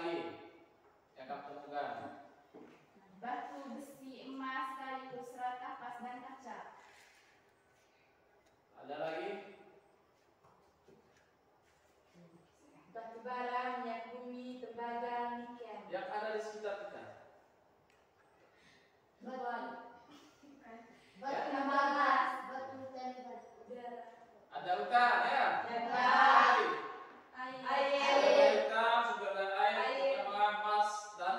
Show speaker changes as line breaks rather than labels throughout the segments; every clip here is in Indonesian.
sekali yang kamu temukan?
Batu, besi, emas, kayu, serat kapas, dan kaca.
Ada lagi?
Batu bara, minyak bumi, tembaga, nikel.
Yang ada di sekitar kita.
Batu tambang, batu udara.
Ada hutan ya?
Air.
Ada hutan, sumber daya air, pertambangan emas dan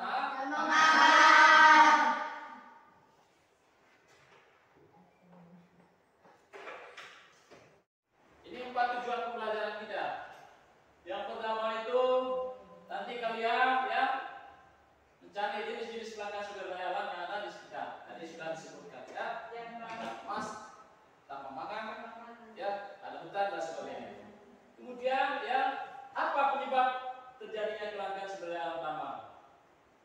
ini 4 tujuan pembelajaran kita. Yang pertama itu nanti kalian ya mencari jenis-jenis kelangkaan sumber daya alam yang ada di sekitar. Tadi sudah disebutkan ya. Ada emas, tambang makan, ya, ada hutan dan sebagainya. Kemudian ya, apa penyebab terjadinya kelangkaan sumber daya alam tambang?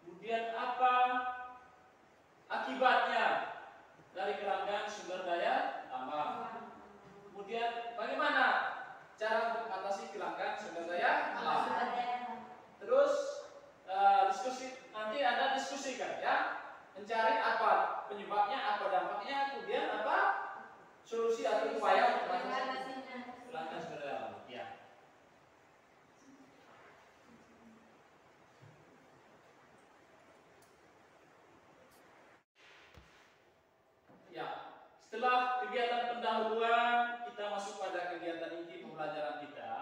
Kemudian apa akibatnya dari kelangkaan sumber daya tambang? Kemudian bagaimana cara untuk mengatasi kelangkaan sumber daya alam? Terus diskusi, nanti Anda diskusikan ya, mencari apa penyebabnya, apa dampaknya, kemudian apa solusi atau upaya untuk mengatasi kelangkaan sumber daya alam. Ya. Ya, setelah kegiatan pendahuluan kita masuk pada kegiatan inti pembelajaran kita.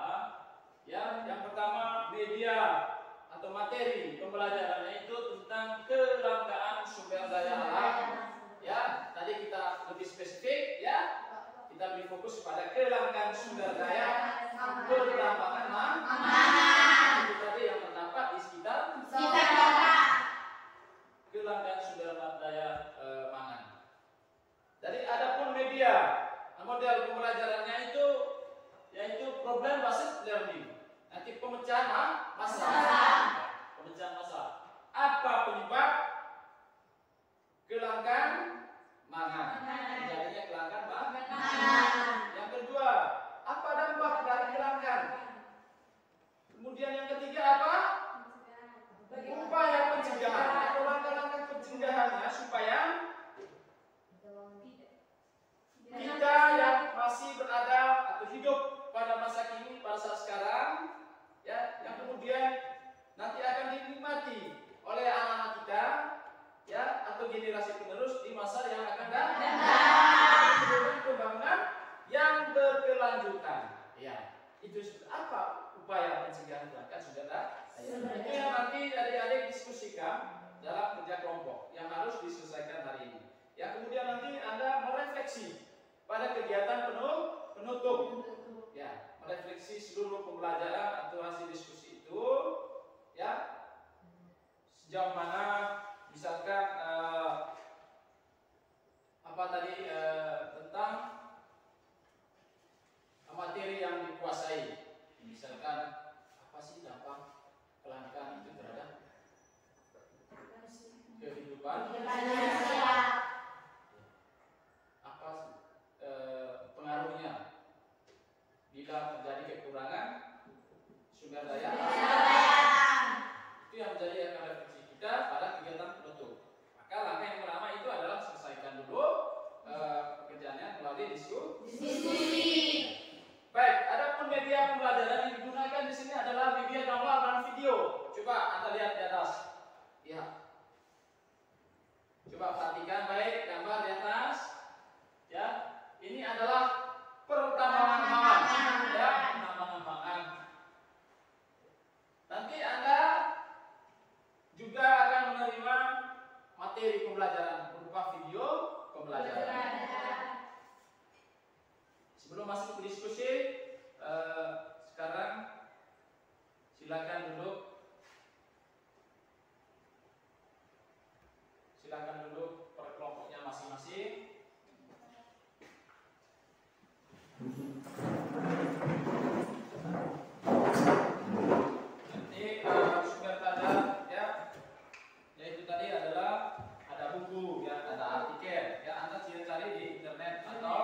Ya, yang pertama media atau materi pembelajarannya itu tentang kelangkaan sumber daya alam. Ya, tadi kita lebih spesifik ya. Kita lebih fokus pada kelangkaan sumber daya pertambangan itu tadi yang terdapat di sekitar kelangkaan sumber daya pangan. Jadi adapun media, model pembelajarannya itu yaitu problem based learning. Nanti pemecahan masalah. Pemecahan masalah. Apa penyebab kelangkaan pangan? Terjadinya kelangkaan pangan. Yang kedua, apa dampak dari kelangkaan? Kemudian yang ketiga apa? Upaya pencegahan atau langkah-langkah pencegahannya supaya kita yang masih berada atau hidup pada masa kini, pada saat sekarang, ya, yang kemudian nanti akan dinikmati oleh anak-anak kita, ya, atau generasi penerus di masa yang akan datang. Pembangunan yang berkelanjutan, ya, itu apa upaya pencegahan kelangkaan sumber daya? Itu yang nanti adik-adik diskusikan dalam kerja kelompok yang harus diselesaikan hari ini. Ya, kemudian nanti Anda merefleksi pada kegiatan penutup, ya, merefleksi seluruh pembelajaran atau hasil diskusi itu, ya, sejauh mana misalkan apa tadi tentang materi yang dikuasai, misalkan apa sih dampak kelangkaan itu terhadap kehidupan manusia, apa pengaruhnya bila terjadi kekurangan sumber daya alam. Itu yang menjadi refleksi kita pada kegiatan penutup. Maka langkah yang pertama itu adalah selesaikan dulu pekerjaannya melalui diskusi. Baik, adapun media pembelajaran yang digunakan di sini adalah media gambar dan video. Coba Anda lihat di atas. Ya. Coba perhatikan baik gambar di atas. Ya, ini adalah pertambangan pangan. Ya, pertambangan pangan. Nanti Anda juga akan menerima materi pembelajaran berupa video pembelajaran. Sebelum masuk ke diskusi, sekarang silakan duduk. Silakan duduk per kelompoknya masing-masing. Nanti sumber daya ya, yaitu tadi adalah ada buku ya, ada artikel ya, Anda cari di internet atau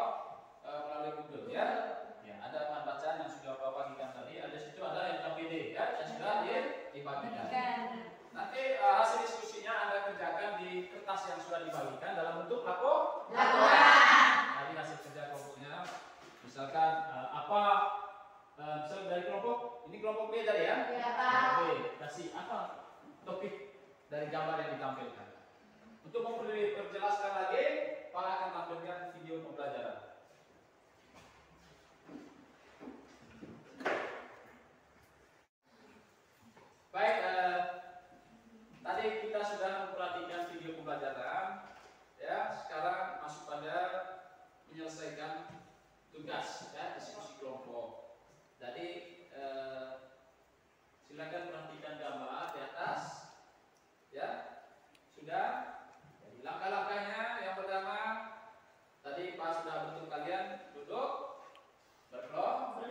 melalui Google ya. Ya, ada bahan bacaan yang sudah Bapak bagikan tadi, ada situ ada yang KPD ya, yang sudah dibagikan. dari gambar yang ditampilkan. Untuk memperjelaskan lagi, Pak akan tampilkan video pembelajaran. Baik, tadi kita sudah memperhatikan video pembelajaran. Ya, sekarang masuk pada menyelesaikan tugas, ya, diskusi kelompok. Jadi silakan perhatikan gambar di atas, ya. Sudah. Jadi langkah-langkahnya yang pertama, tadi Pak sudah bentuk kalian duduk berkelompok.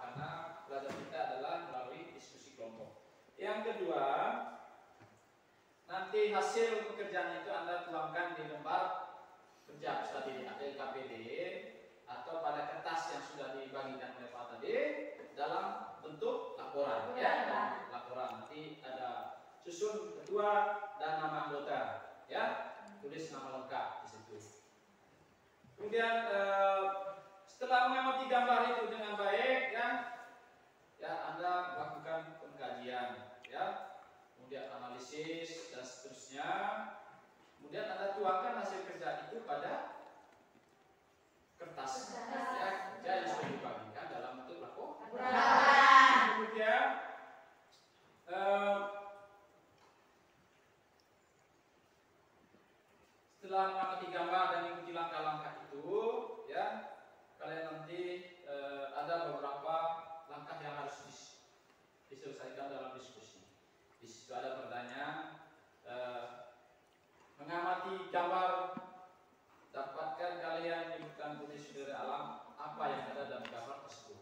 Karena belajar kita adalah melalui diskusi kelompok. Yang kedua, nanti hasil pekerjaan itu Anda tuangkan di lembar kerja tadi di LKPD atau pada kertas yang sudah dibagikan oleh Pak tadi dalam bentuk laporan, ya, dalam bentuk laporan. Nanti ada susun ketua dan nama anggota, ya, tulis nama lengkap di situ. Kemudian setelah mengamati gambar itu dengan baik, ya Anda lakukan pengkajian, ya, kemudian analisis dan seterusnya. Kemudian Anda tuangkan hasil kerja itu pada kertas, ya, kerja yang sudah dibagikan dalam bentuk laporan. Kemudian setelah mengamati gambar dan mengikuti langkah-langkah itu, ya, kalian nanti ada beberapa langkah yang harus diselesaikan dalam diskusi. Di situ ada pertanyaan, mengamati gambar, dapatkan kalian menyebutkan kondisi dari alam apa yang ada dalam gambar tersebut.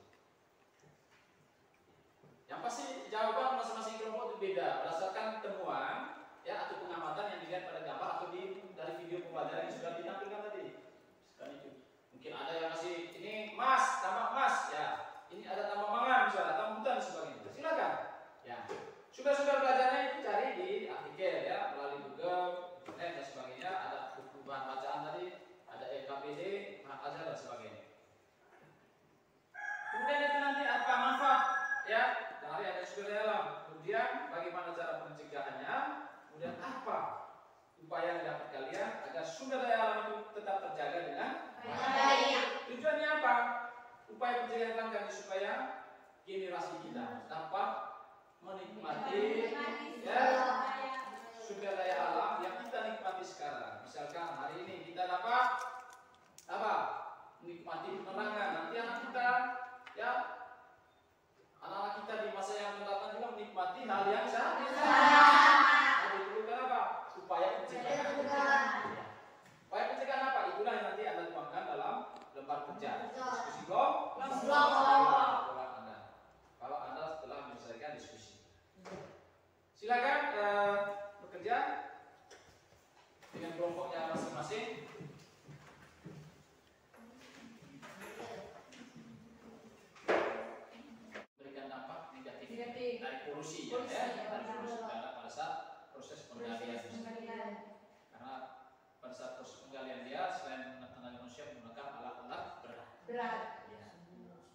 Yang pasti jawaban masing-masing kelompok itu beda berdasarkan temuan, ya, atau pengamatan yang dilihat pada gambar atau dari video pembelajaran yang sudah ditampilkan tadi. Sekarang itu mungkin ada yang masih ini emas, tambah emas, ya, ini ada tambah mangan misalnya, tambah hutan dan sebagainya. Silakan, ya. Sumber-sumber belajarnya itu cari di artikel, ya, melalui Google, internet dan sebagainya. Ada buku bahan bacaan tadi, ada LKPD, bahan ajar dan sebagainya. Kemudian itu nanti apa manfaat, ya, dari ada sumber daya alam. Kemudian bagaimana cara pencegahannya. Kemudian apa upaya yang dapat kalian agar sumber daya alam itu tetap terjaga dengan baik. Tujuannya apa? Upaya pencegahan kami supaya generasi kita dapat menikmati, ya, sumber daya alam yang kita nikmati sekarang. Misalkan hari ini kita dapat apa? Menikmati penerangan. Nanti anak kita, ya, anak-anak kita di masa yang akan datang juga menikmati hal yang sama. Diperlukan apa? Upaya pencegahan. Upaya pencegahan apa? Itulah yang nanti Anda tuangkan dalam lembar kerja. Diskusi kelompok. Kalau Anda setelah menyelesaikan diskusi, silakan bekerja dengan kelompoknya masing-masing. Berikan dampak negatif dari polusi, ya, dari polusi pada saat proses penggalian. Karena pada saat proses penggalian dia selain tenaga manusia menggunakan alat-alat berat. Ya.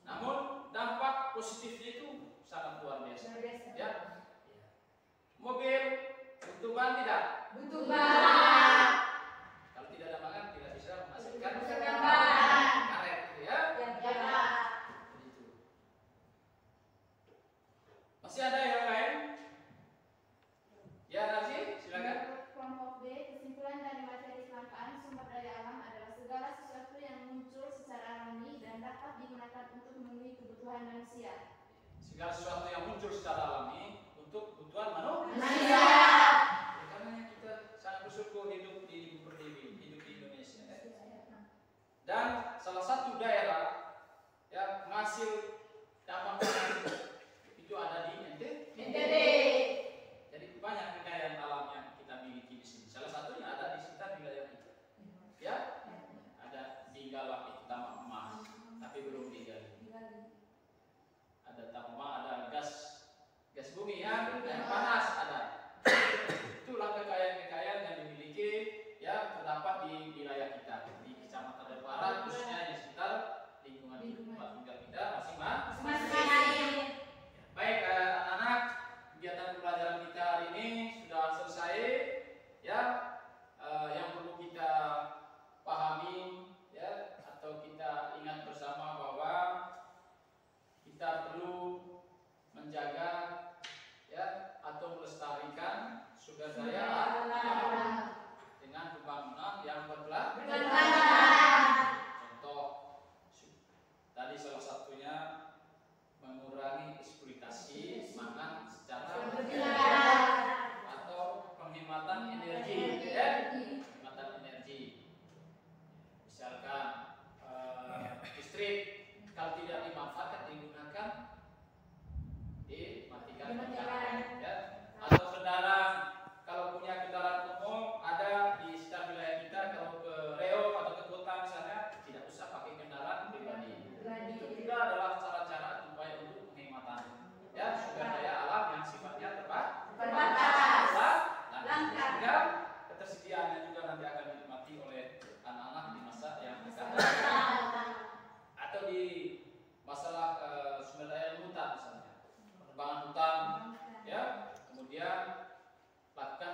Namun dampak positifnya itu sangat luar biasa. Ya. Mobil butuh ban tidak? Butuh ban. Kalau tidak ada ban tidak bisa menghasilkan karet, gitu, ya. Begitu. Masih ada yang lain? Ya, Narji, silakan.
Kelompok B, kesimpulan dari materi kelangkaan sumber daya alam adalah segala sesuatu yang muncul secara alami dan dapat digunakan untuk memenuhi kebutuhan manusia.
Segala sesuatu yang muncul secara alami untuk kebutuhan
manusia.
Karena kita sangat bersyukur hidup di Indonesia. Dan salah satu daerah yang menghasil tambang itu ada di NTT. Jadi banyak kekayaan alam yang kita miliki di sini. Salah satunya ada di sekitar wilayah kita. Ya, ada di Galang itu tambang emas, tapi belum digali. Ada tambang, ada gas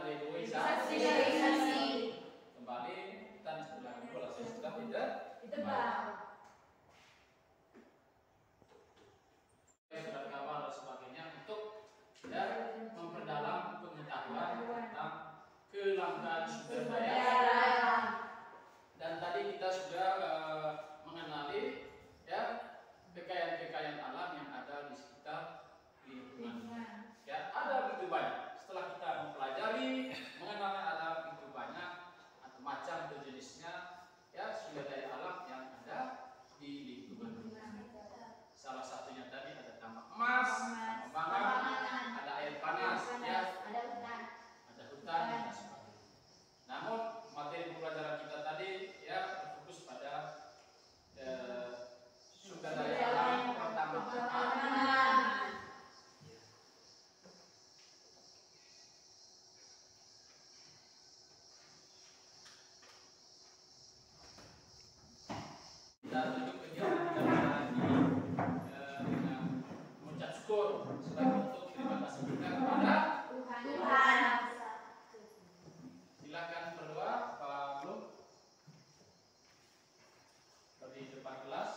dedoisasi. Kembali kita istilah kedua sudah tidak
ditebak.
Surat kabar dan sebagainya untuk ya memperdalam pengetahuan tentang kelangkaan sumber daya. Dan tadi kita sudah mengenali ya kekayaan-kekayaan alam yang ada di sekitar lingkungan. Ya, ada begitu banyak. Setelah kita mempelajari mengenal alam itu banyak atau macam atau jenisnya, ya sumber daya alam yang ada di lingkungan. Salah satunya tadi ada tambak emas, pengembangan, ada air panas, ya, ada hutan dan sebagainya. Namun materi pembelajaran kita tadi ya berfokus pada sumber daya alam pertama. Kita tunjuk kegiatan kita dengan mengucap syukur sebagai bentuk terima kasih kita kepada
Tuhan.
Silakan berdoa Pak Blum di depan kelas.